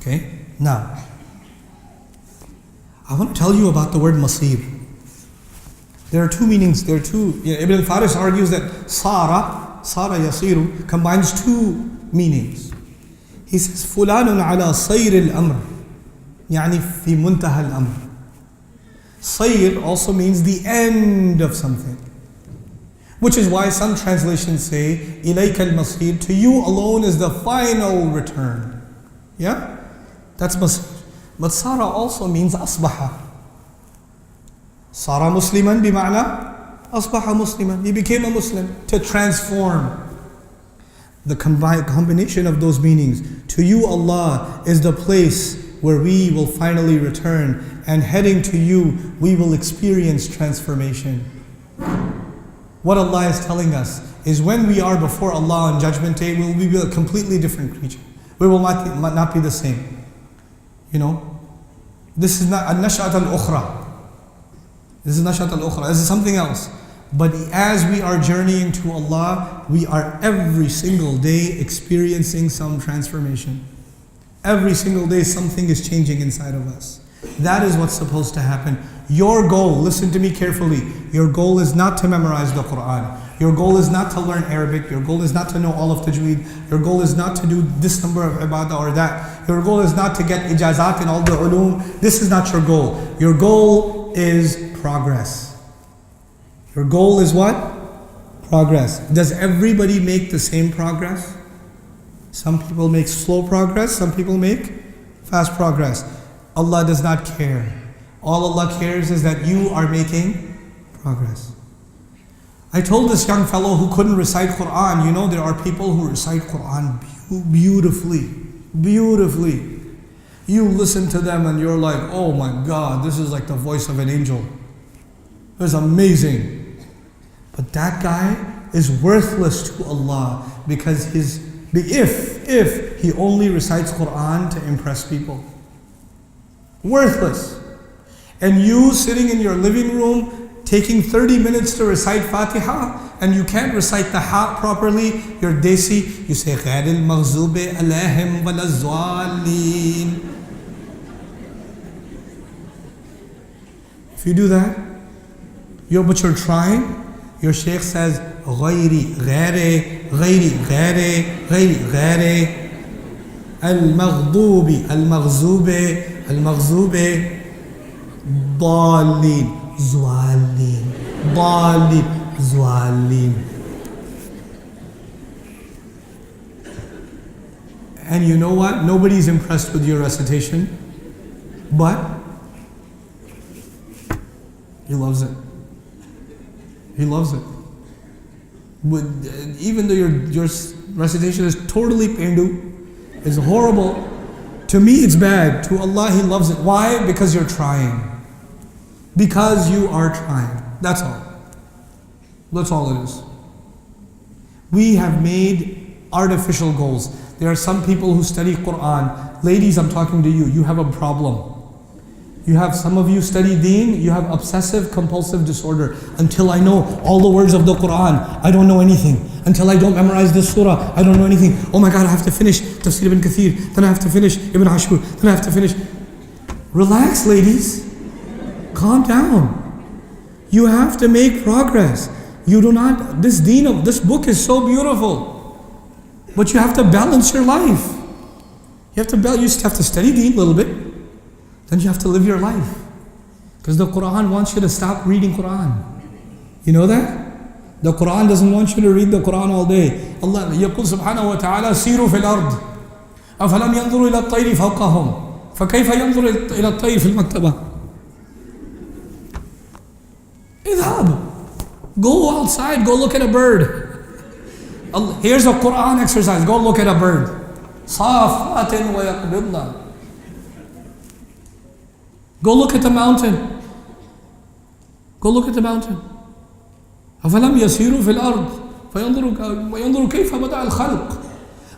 Okay? Now, I want to tell you about the word masir. There are two meanings. Ibn al-Faris argues that Sara yasiru, combines two meanings. He says, فلان على صير الأمر يعني في منتهى الأمر. Sayr also means the end of something. Which is why some translations say, إِلَيْكَ الْمَصِيرُ, to you alone is the final return. Yeah? That's masir. But Sara also means asbaha. Sara musliman bima'na asbaha musliman. He became a Muslim, to transform. The combination of those meanings. To you Allah is the place where we will finally return, and heading to you we will experience transformation. What Allah is telling us is when we are before Allah on Judgment Day, we will be a completely different creature. We will not be the same. You know, this is not al-nash'at al-ukhra. This is nash'at al-ukhra. This is something else. But as we are journeying to Allah, we are every single day experiencing some transformation. Every single day something is changing inside of us. That is what's supposed to happen. Your goal, listen to me carefully, your goal is not to memorize the Quran. Your goal is not to learn Arabic. Your goal is not to know all of Tajweed. Your goal is not to do this number of ibadah or that. Your goal is not to get ijazat in all the ulum. This is not your goal. Your goal is progress. Your goal is what? Progress. Does everybody make the same progress? Some people make slow progress, some people make fast progress. Allah does not care. All Allah cares is that you are making progress. I told this young fellow who couldn't recite Quran, you know, there are people who recite Quran beautifully. Beautifully. You listen to them and you're like, oh my God, this is like the voice of an angel. It's amazing. But that guy is worthless to Allah because if he only recites Quran to impress people. Worthless. And you sitting in your living room taking 30 minutes to recite Fatiha and you can't recite the ha properly, you're desi, you say غَيْرِ الْمَغْضُوبِ عَلَيْهِمْ وَلَا الضَّالِّينَ. If you do that, but you're trying, your shaykh says غَيْرِ غَيْرِ غَيْرِ غَيْرِ غَيْرِ غَيْرِ الْمَغْضُوبِ الْمَغْضُوبِ الْمَغْضُوبِ ضالين زوالين ضالين زوالين. And you know what? Nobody's impressed with your recitation, but he loves it. He loves it. Even though your recitation is totally pendu, is horrible, to me it's bad. To Allah He loves it. Why? Because you're trying. Because you are trying. That's all. That's all it is. We have made artificial goals. There are some people who study Quran. Ladies, I'm talking to you. You have a problem. Some of you study Deen, you have obsessive compulsive disorder. Until I know all the words of the Quran, I don't know anything. Until I don't memorize this surah, I don't know anything. Oh my God, I have to finish Tafsir ibn Kathir, then I have to finish Ibn Ashur, then I have to finish. Relax, ladies. Calm down. You have to make progress. You do not, this Deen, this book is so beautiful. But you have to balance your life. You just have to study Deen a little bit. Then you have to live your life. Because the Quran wants you to stop reading Quran. You know that? The Quran doesn't want you to read the Quran all day. Allah يقول سبحانه وتعالى سيروا في الأرض أفلم ينظروا إلى الطير فوقهم فكيف ينظر إلى الطير في المكتبة. اذهب. Go outside, go look at a bird. Here's a Quran exercise, go look at a bird. صافات ويقبضن. Go look at the mountain. Go look at the mountain. أفلم يسيروا في الأرض فينظروا كيف بدأ الخلق.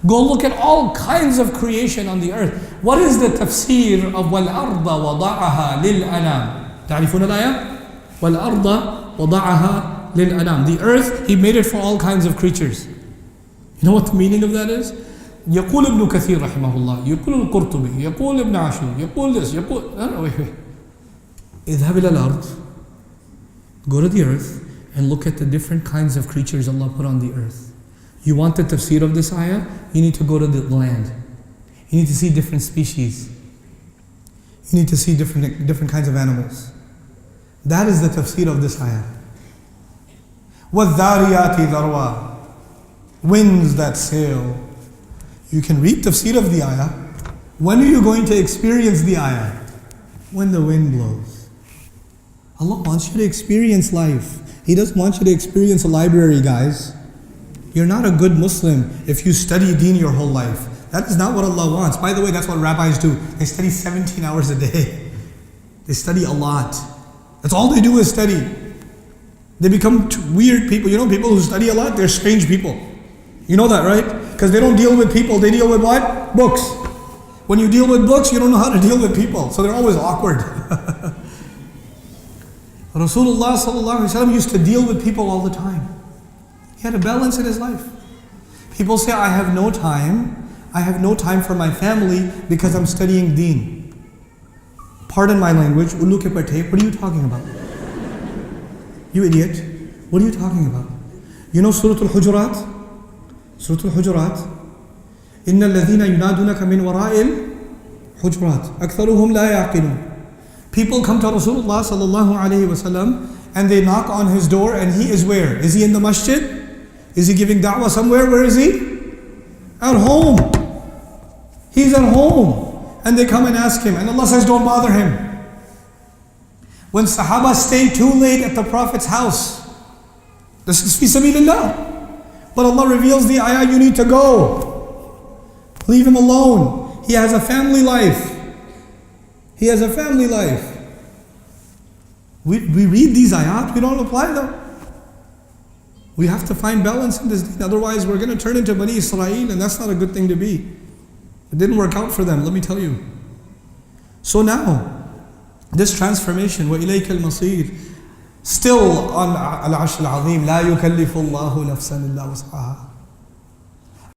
Go look at all kinds of creation on the earth. What is the tafsir of وَالْأَرْضَ وَضَعَهَا لِلْأَنَامِ؟ تعرفون الآية؟ وَالْأَرْضَ وَضَعَهَا لِلْأَنَامِ. The earth, He made it for all kinds of creatures. You know what the meaning of that is? يقول ابن كثير رحمه الله, يقول القرطبي, يقول ابن عاشور, يقول this, يقول... No, wait. اذهب إلى الأرض. Go to the earth and look at the different kinds of creatures Allah put on the earth. You want the tafsir of this ayah? You need to go to the land. You need to see different species. You need to see different kinds of animals. That is the tafsir of this ayah. وَالذَّارِيَاتِ ذَرْوًا. Winds that sail. You can read tafsir of the ayah. When are you going to experience the ayah? When the wind blows. Allah wants you to experience life. He doesn't want you to experience a library, guys. You're not a good Muslim if you study Deen your whole life. That is not what Allah wants. By the way, that's what rabbis do. They study 17 hours a day. They study a lot. That's all they do is study. They become weird people. You know, people who study a lot, they're strange people. You know that, right? Because they don't deal with people, they deal with what? Books. When you deal with books, you don't know how to deal with people. So they're always awkward. Rasulullah sallallahu alaihi wasallam used to deal with people all the time. He had a balance in his life. People say, I have no time. I have no time for my family because I'm studying Deen. Pardon my language, ullu ke pate, what are you talking about? You idiot. What are you talking about? You know Surah Al-Hujurat? Surah Al-Hujurat. إِنَّ الَّذِينَ يُنَادُونَكَ مِنْ وَرَاءِ الْحُجُرَاتِ أَكْثَرُهُمْ لَا يَعْقِلُونَ. People come to Rasulullah sallallahu alayhi wasallam and they knock on his door and he is where? Is he in the masjid? Is he giving da'wah somewhere? Where is he? At home. He's at home. And they come and ask him. And Allah says, don't bother him. When Sahaba stayed too late at the Prophet's house, this is fi sabilillah. But Allah reveals the ayah, you need to go. Leave him alone. He has a family life. He has a family life. We read these ayat, we don't apply them. We have to find balance in this deen. Otherwise, we're going to turn into Bani Israel, and that's not a good thing to be. It didn't work out for them, let me tell you. So now, this transformation, وَإِلَيْكَ الْمَصِيرِ, still on Al-Arsh Al-Azim, لَا يُكَلِّفُ اللَّهُ نَفْسًا إِلَّا وُسْعَهَا.